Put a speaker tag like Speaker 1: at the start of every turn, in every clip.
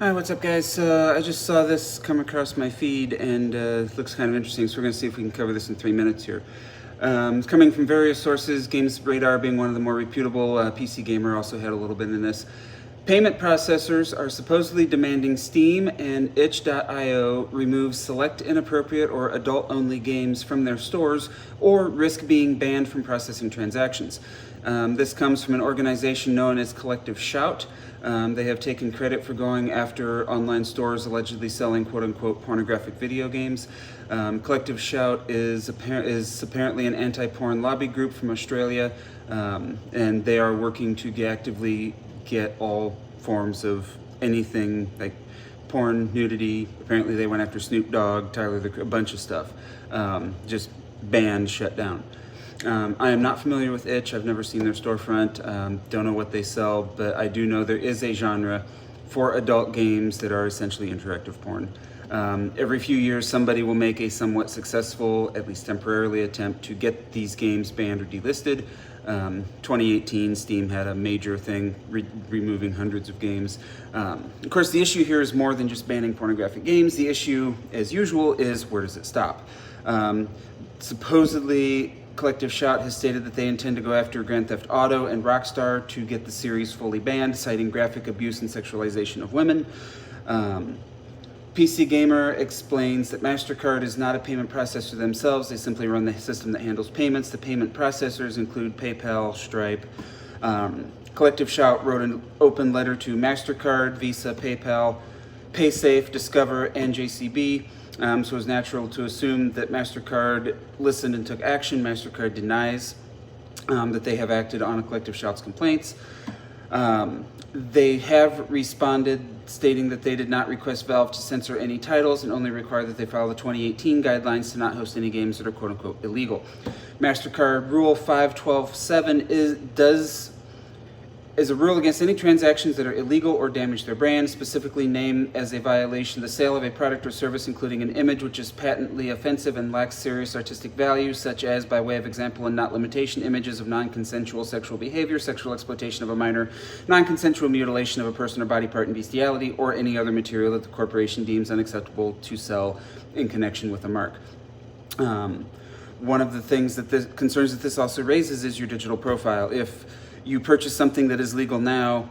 Speaker 1: Hi, what's up, guys? I just saw this come across my feed and it looks kind of interesting, so we're going to see if we can cover this in 3 minutes here. It's coming from various sources, Games Radar being one of the more reputable. PC Gamer also had a little bit in this. Payment processors are supposedly demanding Steam and itch.io remove select inappropriate or adult-only games from their stores or risk being banned from processing transactions. This comes from an organization known as Collective Shout. They have taken credit for going after online stores allegedly selling quote-unquote pornographic video games. Collective Shout is apparently an anti-porn lobby group from Australia, and they are working to actively get all forms of anything like porn, nudity. Apparently they went after Snoop Dogg, a bunch of stuff. Just banned, shut down. I am not familiar with Itch. I've never seen their storefront. Don't know what they sell, but I do know there is a genre for adult games that are essentially interactive porn. Every few years, somebody will make a somewhat successful, at least temporarily, attempt to get these games banned or delisted. 2018, Steam had a major thing, removing hundreds of games. Of course, the issue here is more than just banning pornographic games. The issue, as usual, is where does it stop? Supposedly, Collective Shot has stated that they intend to go after Grand Theft Auto and Rockstar to get the series fully banned, citing graphic abuse and sexualization of women. PC Gamer explains that MasterCard is not a payment processor themselves. They simply run the system that handles payments. The payment processors include PayPal, Stripe. Collective Shout wrote an open letter to MasterCard, Visa, PayPal, PaySafe, Discover, and JCB. So it's natural to assume that MasterCard listened and took action. MasterCard denies that they have acted on a Collective Shout's complaints. They have responded, stating that they did not request Valve to censor any titles and only require that they follow the 2018 guidelines to not host any games that are quote-unquote illegal. MasterCard Rule 5.12.7 is a rule against any transactions that are illegal or damage their brand, specifically named as a violation the sale of a product or service including an image which is patently offensive and lacks serious artistic value, such as, by way of example and not limitation, images of non-consensual sexual behavior, sexual exploitation of a minor, non-consensual mutilation of a person or body part, and bestiality, or any other material that the corporation deems unacceptable to sell in connection with a mark. One of the things that concerns that this also raises is your digital profile. If you purchase something that is legal now,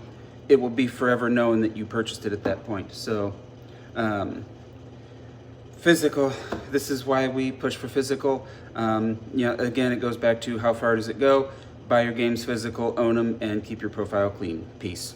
Speaker 1: it will be forever known that you purchased it at that point. So, physical, this is why we push for physical. Again, it goes back to how far does it go? Buy your games physical, own them, and keep your profile clean. Peace.